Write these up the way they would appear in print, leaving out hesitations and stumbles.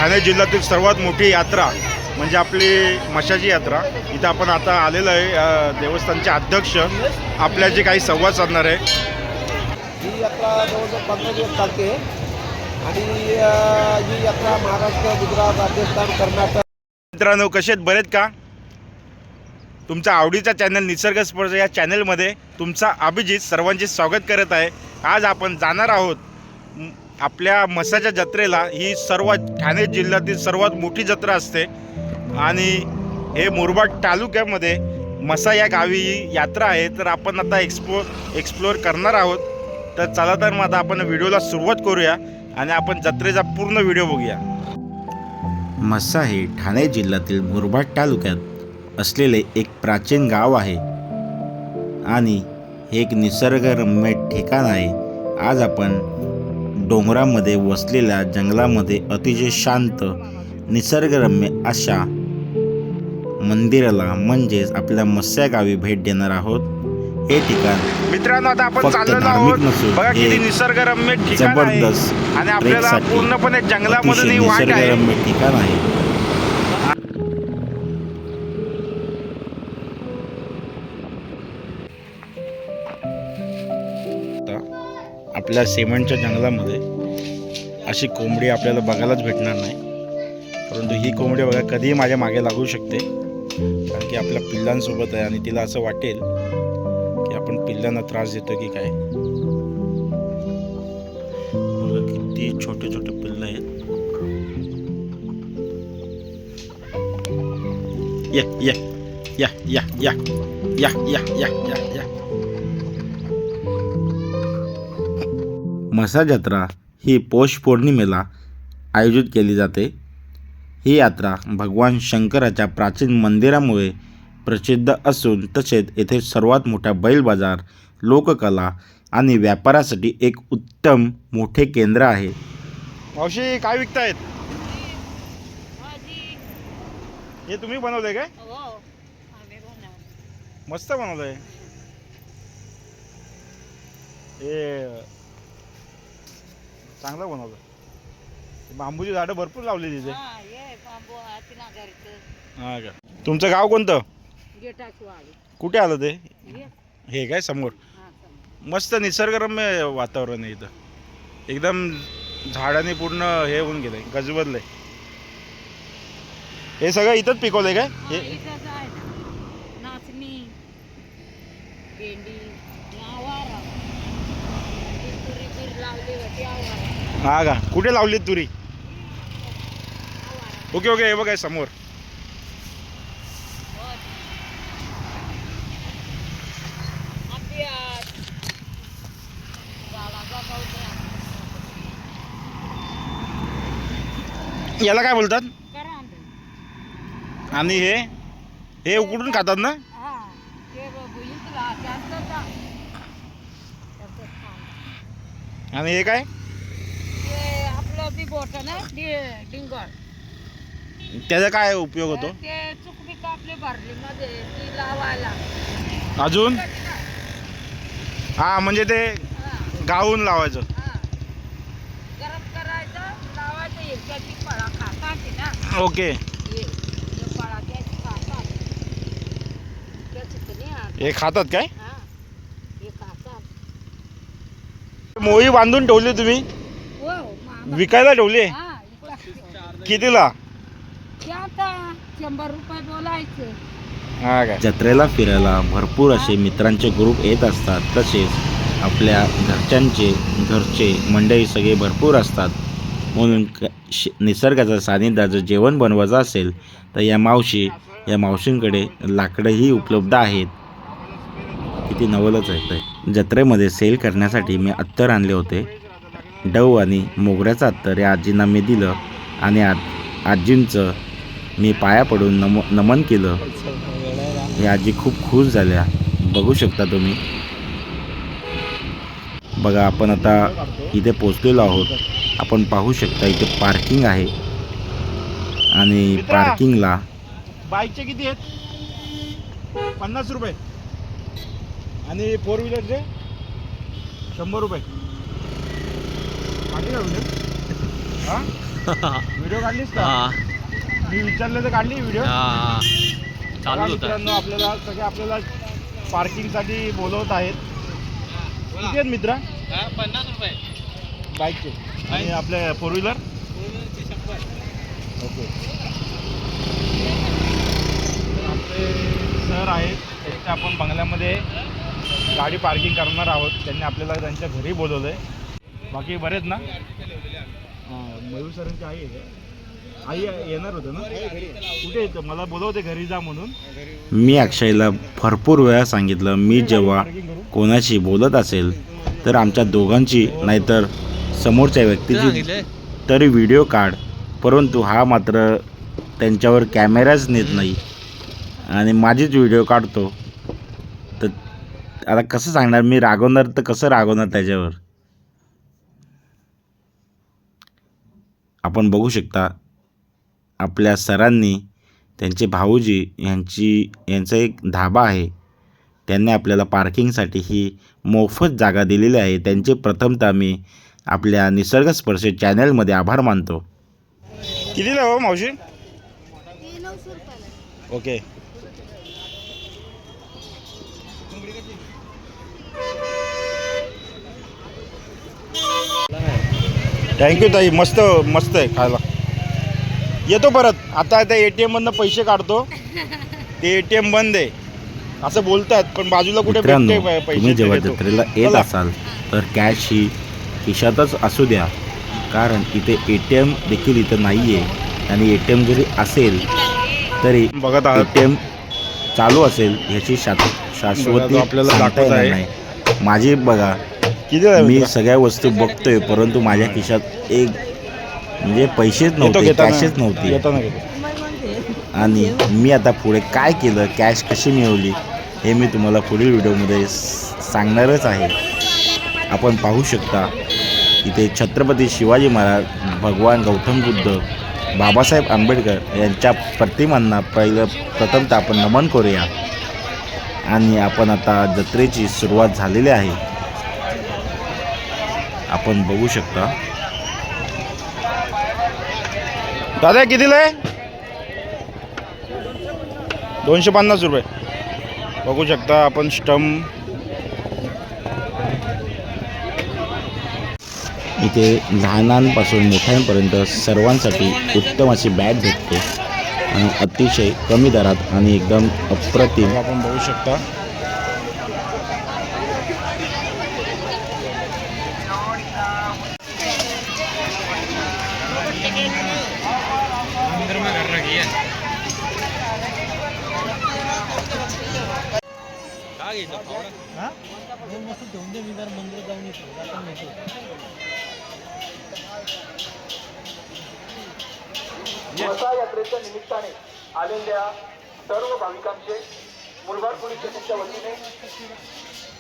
ठाणे जिल्ह्यातील सर्वात मोठी यात्रा म्हणजे आपली मशाची यात्रा. इथं आपण आता आलेलो आहे. देवस्थानचे अध्यक्ष आपल्याशी काही संवाद साधणार आहे. ही यात्रा जवळजवळ 15 दिवस चालते आणि ही यात्रा महाराष्ट्र, गुजरात, राजस्थान, कर्नाटक. मित्रांनो, कसे आहेत? बरेत का? तुमचा आवडीचा चॅनल निसर्ग स्पर्श या चॅनलमध्ये तुमचा अभिजित सर्वांचे स्वागत करत आहे. आज आपण जाणार आहोत आपल्या म्हसाच्या जत्रेला. ही ठाणे जिल्ह्यातील सर्वात मोठी जत्रा असते आणि हे मुरबाड तालुक्यामध्ये म्हसा या गावी ही यात्रा आहे. तर आपण आता एक्सप्लोर करणार आहोत. तर चला तर मग आता आपण व्हिडिओला सुरुवात करूया आणि आपण जत्रेचा पूर्ण व्हिडिओ बघूया. म्हसा हे ठाणे जिल्ह्यातील मुरबाड तालुक्यात असलेले एक प्राचीन गाव आहे आणि हे एक निसर्गरम्य ठिकाण आहे. आज आपण डोंगरामध्ये वसलेल्या जंगलामध्ये अतिशय शांत निसर्गरम्य अशा मंदिराला म्हणजेच आपल्या मस्या गावी भेट देणार आहोत. हे ठिकाण मित्रांनो आता आपण चाललेलो आहोत. बघा किती निसर्गरम्य ठिकाण आहे आणि आपल्याला पूर्णपणे जंगलामधून ही वाट आहे. निसर्गरम्य ठिकाण आहे. आपल्या सिमेंटच्या जंगलामध्ये अशी कोंबडी आपल्याला बघायलाच भेटणार नाही. परंतु ही कोंबडी बघा कधीही माझ्या मागे लागू शकते, कारण की आपल्या पिल्लांसोबत आहे आणि तिला असं वाटेल की आपण पिल्लांना त्रास देतो की काय. बघा किती छोटे छोटे पिल्लं आहेत. या या या या या या या या या या. म्हसा जत्रा ही पौष पौर्णिमेला आयोजित केली जाते. ही यात्रा भगवान शंकराच्या प्राचीन मंदिरामुळे प्रसिद्ध असून तसेच येथे सर्वात मोठा बैल बाजार, लोककला आणि व्यापारासाठी एक उत्तम मोठे केंद्र आहे. मावशी काय विकतायत? हे तुम्ही बनवलंय काय? मस्त बनवलंय. हे चांगलं बनवलं. बांबूची झाडं भरपूर लावली तिथे. हा का? तुमचं गाव कोणतं? कुठे आलं ते? हे काय समोर? मस्त निसर्गरम्य वातावरण आहे इथं. एकदम झाडाने पूर्ण हे होऊन गेलंय, गजबजलंय. हे सगळं इथंच पिकवलंय काय? हे हा का? कुठे लावली तुरी? Okay okay. हे बघा समोर. याला काय बोलतात? आणि हे उकडून खातात ना? आणि हे काय? त्याचा काय उपयोग होतो? अजून हा म्हणजे ते गाऊन लावायचं. ओके. हे खातात काय? मोळी बांधून ठेवली तुम्ही? विकायला ठेवली? कितीला? 100 रुपये बोलायचं. हा काय? जत्रेला फिरायला भरपूर असे मित्रांचे ग्रुप येत असतात. तसेच आपल्या घरचे मंडळी सगळे भरपूर असतात. म्हणून निसर्गाचं सानिध्याचं जेवण बनवायचं असेल तर या मावशींकडे लाकडंही उपलब्ध आहेत. किती नवलच आहे. जत्रेमध्ये सेल करण्यासाठी मी अत्तर आणले होते. डव आणि मोगऱ्याचं अत्तर या आजींना मी दिलं आणि आजींचं मी पाया पडून नमन केलं. या आजी खूप खुश झाल्या. बघू शकता तुम्ही. बघा आपण आता इथे पोचलेलो आहोत. आपण पाहू शकता इथे पार्किंग आहे आणि पार्किंगला बाईकचे किती आहेत? 50 रुपये आणि 4 व्हीलरचे 100 रुपये. हां व्हिडिओ काढलीस का? हा मी विचारलं तर काढली व्हिडिओ. हा चालू होता. मित्रांनो आपल्याला सगळे आपल्याला पार्किंगसाठी बोलवत आहेत. किती आहेत मित्रा? 50 रुपये बाईकचे आणि आपले फोर व्हीलर. ओके. आपले सर आहेत त्यांच्या आपण बंगल्यामध्ये गाडी पार्किंग करणार आहोत. त्यांनी आपल्याला त्यांच्या घरी बोलवलं आहे. बाकी बरेच ना? मयूर सरांची आई आहे का? आई येणार होतं ना? कुठे येतं? मला बोलवते घरी जा म्हणून. मी अक्षयला भरपूर वेळा सांगितलं मी जेव्हा कोणाशी बोलत असेल तर आमच्या दोघांची नाहीतर समोरच्या व्यक्तीची तरी व्हिडिओ काढ, परंतु हा मात्र त्यांच्यावर कॅमेराच नेत नाही आणि माझीच व्हिडिओ काढतो. तर आता कसं सांगणार, मी रागवणार तर कसं रागवणार त्याच्यावर. आपण बघू शकता आपल्या सरांनी त्यांचे भाऊजी यांचा एक धाबा आहे. त्यांनी आपल्याला पार्किंगसाठी ही मोफत जागा दिलेली आहे. त्यांचे प्रथमतः मी आपल्या निसर्गस्पर्श चॅनलमध्ये आभार मानतो. कितीला हो मावशी? 900 रुपयाला. ओके. थँक्यू ताई. मस्त मस्त आहे खायला. येतो परत. आता ATM-मधनं पैसे काढतो. ते ATM बंद आहे असं बोलतात, पण बाजूला कुठे भेटते पैसे. तुम्ही जेव्हा जत्रेला येत असाल तर कॅश ही खिशातच असू द्या, कारण इथे ATM देखील इथं नाही आहे. आणि ATM जरी असेल तरी बघत ATM चालू असेल ह्याची शाश्वती आपल्याला सांगता येणार नाही. माझी बघा, मी सगळ्या वस्तू बघतोय परंतु माझ्या खिशात एक म्हणजे पैसेच नव्हते, कॅशच नव्हती. आणि मी आता पुढे काय केलं, कॅश कशी मिळवली हे मी तुम्हाला पुढील व्हिडिओमध्ये सांगणारच आहे. आपण पाहू शकता इथे छत्रपती शिवाजी महाराज, भगवान गौतम बुद्ध, बाबासाहेब आंबेडकर यांच्या प्रतिमांना प्रथमतः आपण नमन करूया. आणि आपण आता जत्रेची सुरुवात झालेली आहे. आपण बघू शकता. दादा कितीला आहे? 250 रुपये. बघू शकता आपण स्टंप. इथे लहानांपासून मोठ्यांपर्यंत सर्वांसाठी उत्तम अशी बॅग भेटते आणि अतिशय कमी दरात आणि एकदम अप्रतिम. आपण बघू शकता. वसा यात्रेच्या निमित्ताने आलेल्या सर्व भाविकांचे मुरबाड पोलीस स्टेशनच्या वतीने,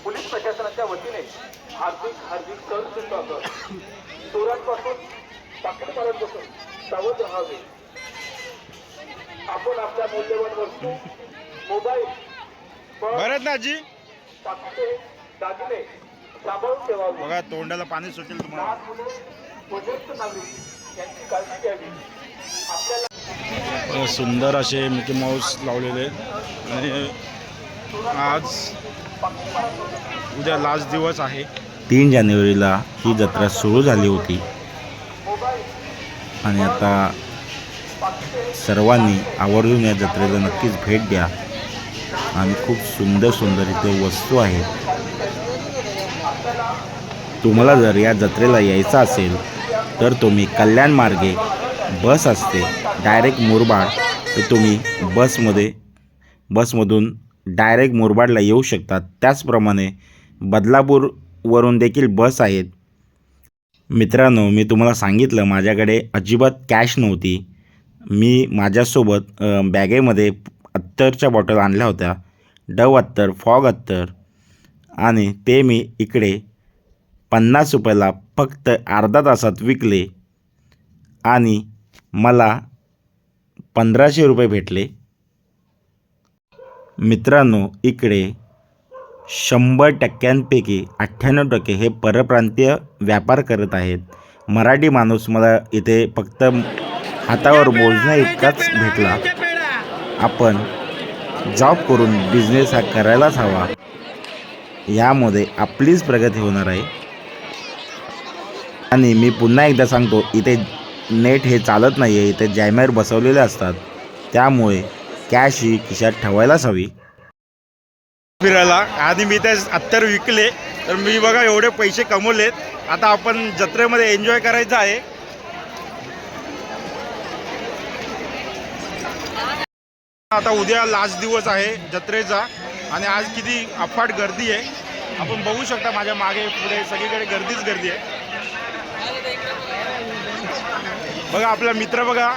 पोलीस प्रशासनाच्या वतीने हार्दिक सहर्ष स्वागत. चोरांपासून पाकिटमारांपासून सावध राहावे. आपण आपल्या मौल्यवान वस्तू, मोबाईल, बरं ना जी. पाकिटे, दागिने सांभाळून ठेवावे. बघा तोंडाला पाणी सुटेल तुम्हाला. लहान मुले व ज्येष्ठ नागरिक यांची काळजी घ्यावी. आपल्याला सुंदर असे मिकी माऊस लावलेले. आणि आज उद्या लास्ट दिवस आहे. 3 जानेवारीला ही जत्रा सुरू झाली होती आणि आता सर्वांनी आवर्जून या जत्रेला नक्कीच भेट द्या. आणि खूप सुंदर सुंदर इथे वस्तू आहेत. तुम्हाला जर या जत्रेला यायचं असेल तर तुम्ही कल्याण मार्गे बस असते डायरेक्ट मुरबाड, तर तुम्ही बसमधून डायरेक्ट मुरबाडला येऊ शकतात. त्याचप्रमाणे बदलापूरवरून देखील बस आहेत. मित्रांनो, मी तुम्हाला सांगितलं माझ्याकडे अजिबात कॅश नव्हती. मी माझ्यासोबत बॅगेमध्ये अत्तरच्या बॉटल आणल्या होत्या, डव अत्तर, फॉग अत्तर, आणि ते मी इकडे 50 रुपयाला फक्त अर्धा तासात विकले आणि मला 1500 रुपये भेटले. मित्रांनो, इकडे 100% 98% हे परप्रांतीय व्यापार करत आहेत मराठी माणूस मला इथे फक्त हातावर मोजण्या इतकाच भेटला. आपण जॉब करून बिझनेस हा करायलाच हवा. यामध्ये आपलीच प्रगती होणार आहे. आणि मी पुन्हा एकदा सांगतो, इथे नेट हे चालत नाही आहे. इथे जॅमर बसवलेले असतात. त्यामुळे कॅश ही खिशात ठेवायलाच हवी. फिरायला आधी मी ते अत्तर विकले, तर मी बघा एवढे पैसे कमवलेत. आता आपण जत्रेमध्ये एन्जॉय करायचं आहे. आता उद्या लास्ट दिवस आहे जत्रेचा आणि आज किती अफाट गर्दी आहे. आपण बघू शकता माझ्या मागे पुढे सगळीकडे गर्दीच गर्दी आहे. बघा आपला मित्र बघा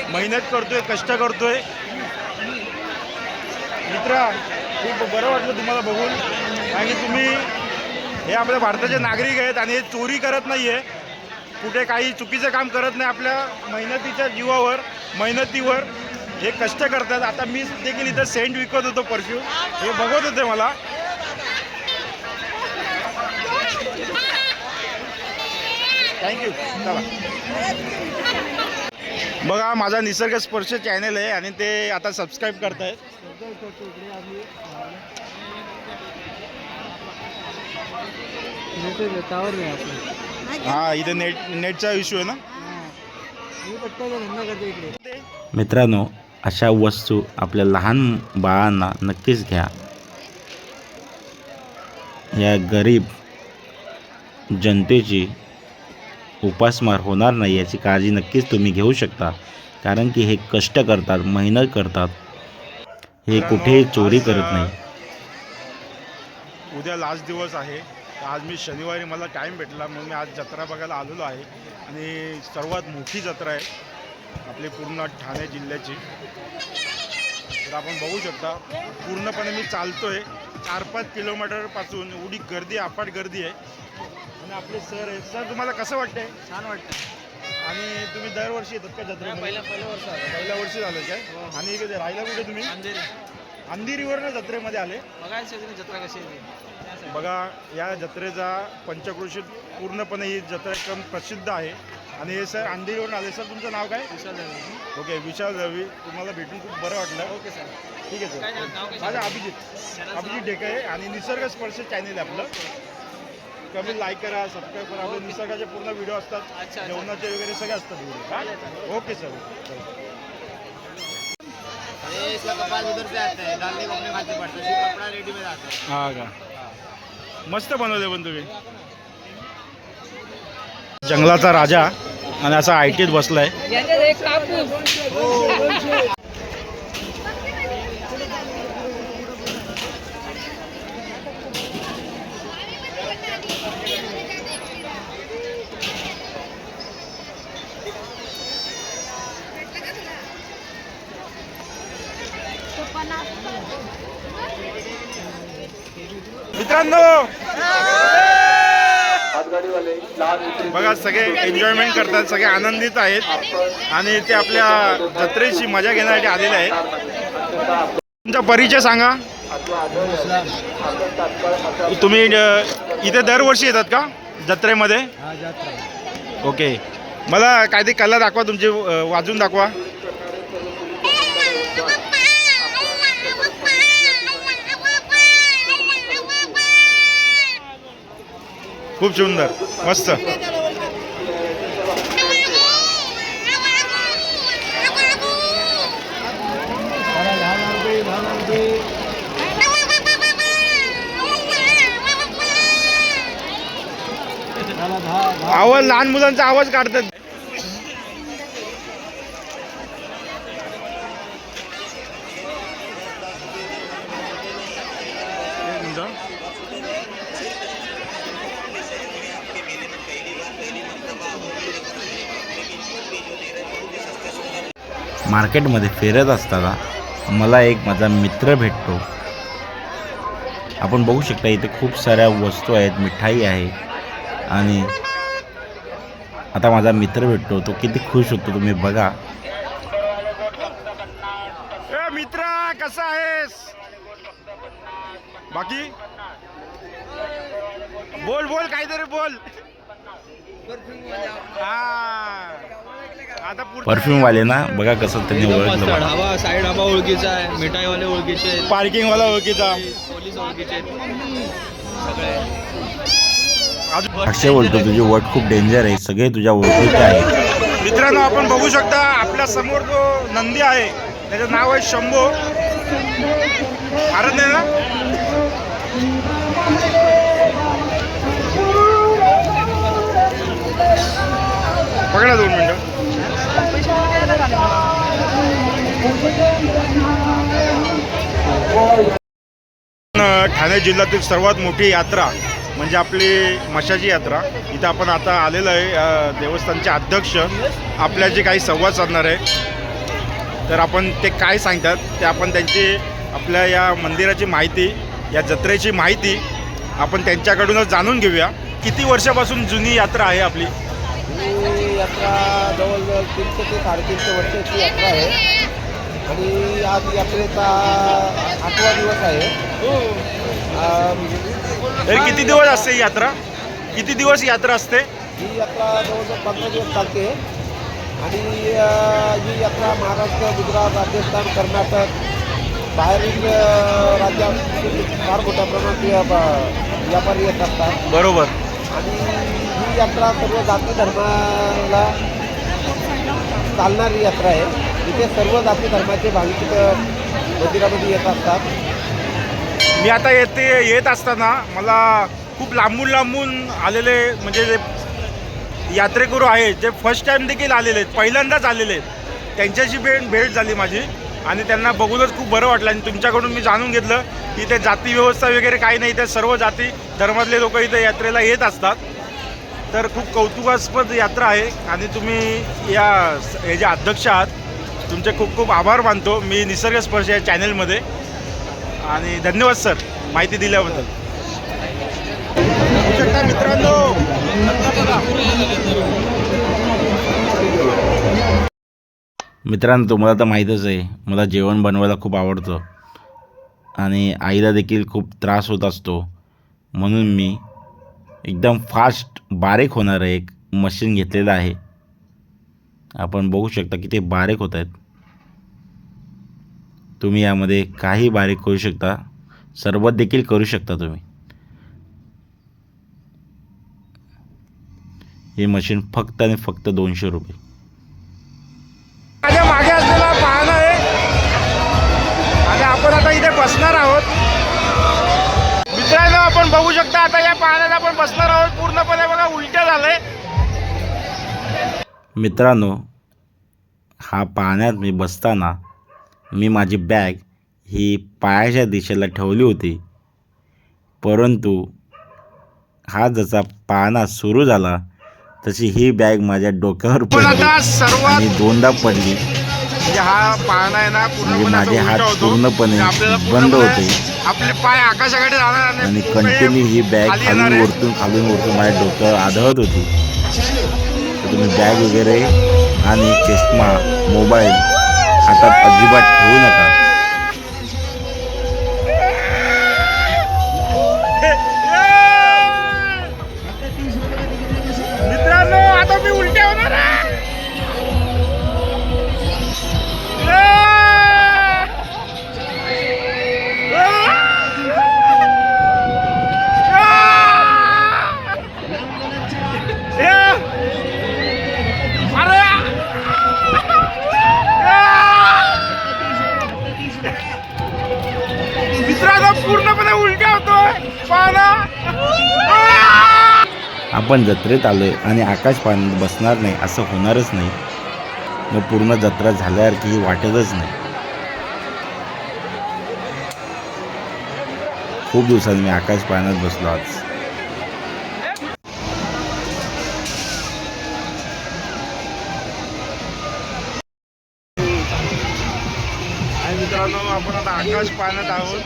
मेहनत करतोय, कष्ट करतोय. मित्रा खूप बरं वाटलं तुम्हाला बघून, कारण की तुम्ही हे आपल्या भारताचे नागरिक आहेत आणि हे चोरी करत नाही आहे, कुठे काही चुकीचं काम करत नाही. आपल्या मेहनतीच्या जीवावर मेहनतीवर हे कष्ट करतात. आता मी देखील इथं सेंट विकत होतो, परफ्यूम हे बघत होते मला. थँक्यू. चला बघा माझा निसर्ग स्पर्श चॅनल आहे आणि ते आता सबस्क्राईब करतायत. हा इथे नेटचा इश्यू आहे ना. मित्रांनो, अशा वस्तू आपल्या लहान बाळांना नक्कीच घ्या. या गरीब जनतेची उपासमार होणार नाही याची काळजी नक्कीच तुम्ही घेऊ शकता, कारण की हे कष्ट करतात, मेहनत करतात, हे कुठेही चोरी करत नाही. उद्या लास्ट दिवस आहे. आज मी शनिवारी मला टाईम भेटला म्हणून मी आज जत्रा बघायला आलेलो आहे आणि सर्वात मोठी जत्रा आहे आपली पूर्ण ठाणे जिल्ह्याची. तर आपण बघू शकता पूर्णपणे मी चालतोय 4-5 किलोमीटरपासून. एवढी गर्दी, अफाट गर्दी आहे. आणि आपले सर आहेत. सर तुम्हाला कसं वाटतंय? छान वाटतं. आणि तुम्ही दरवर्षी येतात का जत्रेला? पहिल्या वर्षी झालं काय? आणि इकडे राहायला कुठे तुम्ही? अंधेरीवरनं जत्रेमध्ये आले. बघायचं जत्रा कशी आहे. बघा या जत्रेचा पंचक्रोशीत पूर्णपणे ही जत्रा एकदम प्रसिद्ध आहे. आणि हे सर अंधेरीवरून आले. सर तुमचं नाव काय? ओके, विशाल दळवी. तुम्हाला भेटून खूप बरं वाटलं. Okay sir. ठीक आहे सर. माझं अभिजित ढेके आहे आणि निसर्ग स्पर्श चॅनल आहे आपलं. कमी लाईक करा, सबस्क्राईब करा. आपले निसर्गाचे पूर्ण व्हिडिओ असतात, जेवणाचे वगैरे सगळे असतात व्हिडिओ. Okay sir. इसका कपाल उधर से आता है, डालने को अपने खाते पड़ता है, कपड़ा रेडी में आता है. हा का? मस्त बनवले पण तुम्ही. जंगलाचा राजा आणि असा आयटीत बसलाय. मित्रांनो बघा सगळे एन्जॉयमेंट करतात, सगळे आनंदित आहेत आणि ते आपल्या जत्रेची मजा घेण्यासाठी आलेले आहेत. तुमचा परिचय सांगा. तुम्ही इथे दरवर्षी येतात का जत्रेमध्ये? ओके, मला काहीतरी कला दाखवा, तुमची वाजून दाखवा. खूप सुंदर, मस्त. आवाज लहान मुलांचा आवाज काढतात. मार्केटमध्ये फिरत असताना मला एक माझा मित्र भेटतो. आपण बघू शकता इथे खूप साऱ्या वस्तू आहेत, मिठाई आहे आणि आता माझा मित्र भेटतो. तो किती खुश होतो तुम्ही बघा. ए मित्रा, कसा आहेस? बाकी बोल काहीतरी बोल. आता परफ्यूम वाले ना बघा कसं त्यांनी ओळखलं मला. ढाबा साईड ढाबा ओळखीचा आहे, मिठाईवाले ओळखीचे आहेत, पार्किंग वाला ओळखीचा. पोलीस ओळखीचे आहेत, सगळे. अक्षय बोलतो तुझी वट खूप डेंजर आहे, सगळे तुझ्या ओळखीचे आहे. मित्रांनो आपण बघू शकता आपल्या समोर जो नंदी आहे त्याचं नाव आहे शंभो. भारत आहे ना. पकडा 2 मिनिटं. ठाणे जिल्ह्यातील सर्वात मोठी यात्रा म्हणजे आपली मशाची यात्रा. इथं आपण आता आलेलो आहे. देवस्थानचे अध्यक्ष आपल्याशी काही संवाद साधणार आहे. तर आपण ते काय सांगतात ते आपण त्यांची आपल्या या मंदिराची माहिती, या जत्रेची माहिती आपण त्यांच्याकडूनच जाणून घेऊया. किती वर्षापासून जुनी यात्रा आहे आपली? ही यात्रा जवळजवळ 300 ते 350 वर्षाची यात्रा आहे आणि आज यात्रेचा 8वा दिवस आहे. तरी किती दिवस असते ही यात्रा? किती दिवस यात्रा असते? ही यात्रा जवळजवळ 15 दिवस चालते आणि ही यात्रा महाराष्ट्र, गुजरात, राजस्थान, कर्नाटक, बाहेरील राज्यात फार मोठ्या प्रमाणात व्यापारी येत असतात. बरोबर. आणि ही यात्रा सर्व जाती धर्माला चालणारी यात्रा आहे. इथे सर्व जाती धर्माचे भाविक मंदिरामध्ये येत असतात. मी आता येत असताना मला खूप लांबून आलेले म्हणजे जे यात्रेकरू आहेत जे फर्स्ट टाईम देखील आलेले आहेत, पहिल्यांदाच आलेले आहेत, त्यांच्याशी भेट झाली माझी आणि त्यांना बघूनच खूप बरं वाटलं. आणि तुमच्याकडून मी जाणून घेतलं की इथे जाती व्यवस्था वगैरे काही नाही, इथे सर्व जाती धर्मातले लोक इथे यात्रेला येत असतात. तर खूप कौतुकास्पद यात्रा आहे आणि तुम्ही हे जे अध्यक्ष आहात तुमचे खूप खूप आभार मानतो मी निसर्ग स्पर्श या चॅनलमध्ये. आणि धन्यवाद सर माहिती दिल्याबद्दल. बघू शकता मित्रांनो, मित्रांनो तुम्हाला तर माहीतच आहे मला जेवण बनवायला खूप आवडतं आणि आईला देखील खूप त्रास होत असतो. म्हणून मी एकदम फास्ट बारीक होणारं एक मशीन घेतलेलं आहे. आपण बघू शकता की ते बारीक होत आहेत. तुम्ही यामध्ये काही बारीक करू शकता, सरबत देखील करू शकता तुम्ही. हे मशीन फक्त आणि फक्त 200 रुपये. माझ्या मागे असलेला पाहणं आहे आणि आपण आता इथे बसणार आहोत. मित्रांनो आपण बघू शकता आता या पाहण्यात आपण बसणार आहोत. पूर्णपणे बघा उलट्या झालंय. मित्रांनो हा पाण्यात मी बसताना मी माझी बॅग ही पायाच्या दिशेला ठेवली होती, परंतु हा जसा पाहणा सुरू झाला तशी ही बॅग माझ्या डोक्यावर पडली आणि 2दा पडली. म्हणजे हा पाहणा आहे ना म्हणजे माझे हात पूर्णपणे बंद होते आपले पाय आकाशाकडे जाणार आणि कंटिन्यू ही बॅग खालून वरतून माझ्या डोक्यावर आदळत होती. तर तुम्ही बॅग वगैरे आणि चष्मा, मोबाईल हातात अजिबात ठेवू नका. मित्रांनो आता मी उलट्या होणार आहे. मित्रांनो पूर्णपणे उलट्या होतोय. आपण जत्रेत आलोय आणि आकाश पाण्यात बसणार नाही असं होणारच नाही. मग पूर्ण जत्रा झाल्यासारखी ही वाटतच नाही. खूप दिवसांनी मी आकाश पाण्यात बसलो आज. मित्रांनो आपण आता आकाश पाहण्यात आहोत.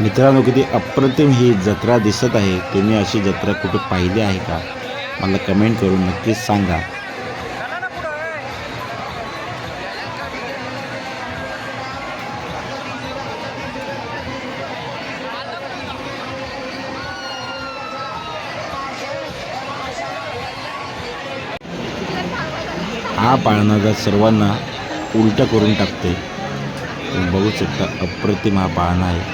मित्रांनो, किती अप्रतिम ही जत्रा दिसत आहे. तुम्ही अशी जत्रा कुठे पाहिली आहे का? मला कमेंट करून नक्कीच सांगा. हा पाळणा जर सर्वांना उलटा करून टाकते. तुम्ही बघू शकता, अप्रतिम हा पाळणा आहे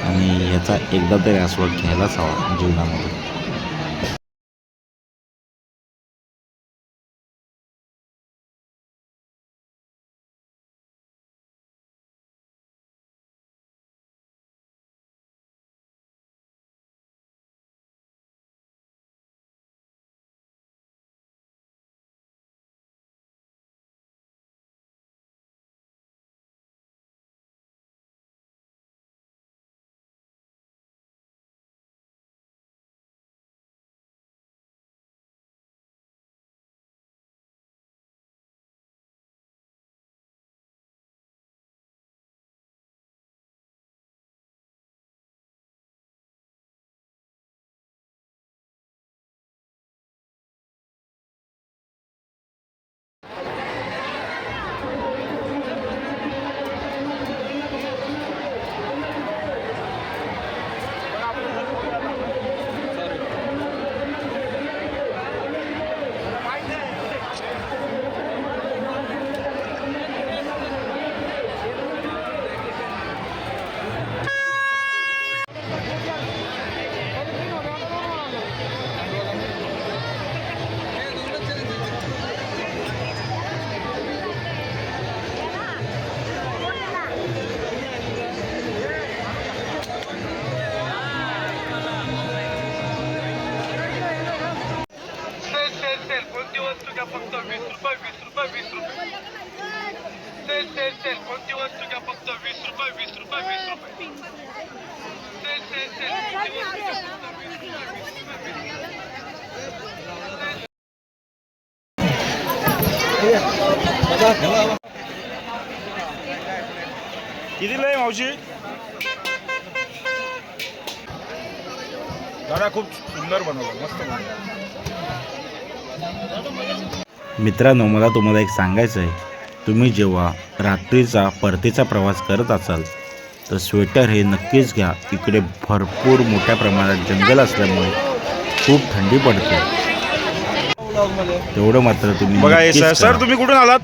आणि ह्याचा एकदा तरी आस्वाद घ्यायलाच हवा जीवनामध्ये. कोणती वस्तू घ्या फक्त 20 रुपये 20 रुपये 20 रुपये सेल सेल सेल कोणती वस्तू घ्या फक्त 20 रुपये 20 रुपये 20 रुपये सेल सेल सेल कोणती वस्तू घ्या फक्त 20 रुपये 20 रुपये कितीला आहे मावशी? दादा खूप सुंदर बनवलं, मस्त बनवलं. मित्रांनो, मला तुम्हाला एक सांगायचं आहे. तुम्ही जेव्हा रात्रीचा परतीचा प्रवास करत असाल तर स्वेटर हे नक्कीच घ्या. इकडे भरपूर मोठ्या प्रमाणात जंगल असल्यामुळे खूप थंडी पडते. तेवढं मात्र तुम्ही बघा हे नक्कीच सर करा. तुम्ही कुठून आलात?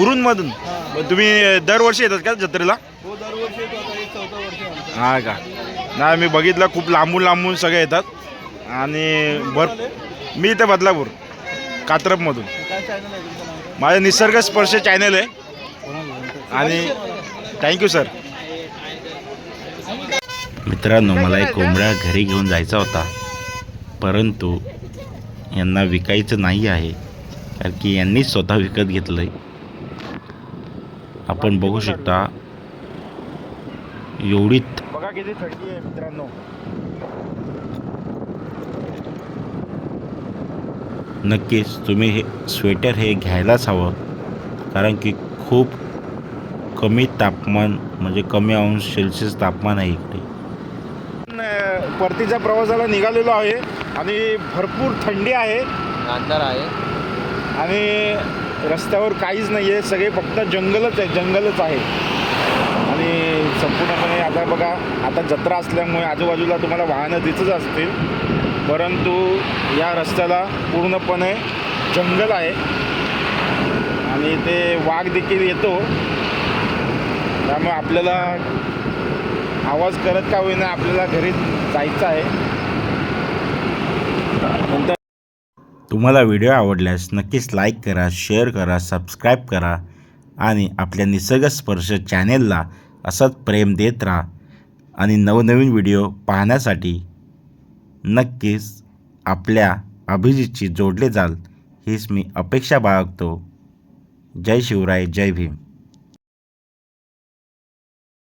उरून मधून. तुम्ही दरवर्षी येतात का जत्रेला? हा का? नाही, मी बघितलं खूप लांबून लांबून सगळे येतात. आणि मी इथे बदलापूर कात्रपमधून. माझं निसर्ग स्पर्श चॅनल आहे. आणि थँक्यू सर. मित्रांनो, मला एक कोंबड्या घरी घेऊन जायचा होता, परंतु यांना विकायचं नाही आहे, कारण की यांनी स्वतः विकत घेतलं आहे. आपण बघू शकता एवढी बघा किती थंडी आहे मित्रांनो. नक्कीच तुम्ही हे स्वेटर हे घ्यायलाच हवं, कारण की खूप कमी तापमान म्हणजे कमी अंश सेल्सिअस तापमान आहे इकडे. परतीच्या प्रवासाला निघालेलो आहे आणि भरपूर थंडी आहे, अंधार आहे आणि रस्त्यावर काहीच नाही आहे, सगळे फक्त जंगलच आहे. आणि संपूर्णपणे आता बघा, आता जत्रा असल्यामुळे आजूबाजूला तुम्हाला वाहनं दिसत असतील, परंतु या रस्त्याला पूर्णपणे जंगल आहे आणि ते वाघ देखील येतो. त्यामुळे आपल्याला आवाज करत का होईना आपल्याला घरी जायचं आहे. नंतर तुम्हाला व्हिडिओ आवडल्यास नक्कीच लाईक करा, शेअर करा, सबस्क्राईब करा आणि आपल्या निसर्ग स्पर्श चॅनेलला असंच प्रेम देत राहा. आणि नवनवीन व्हिडिओ पाहण्यासाठी नक्कीच आपल्या अभिजितशी जोडले जाल हीच मी अपेक्षा बाळगतो. जय शिवराय, जय भीम.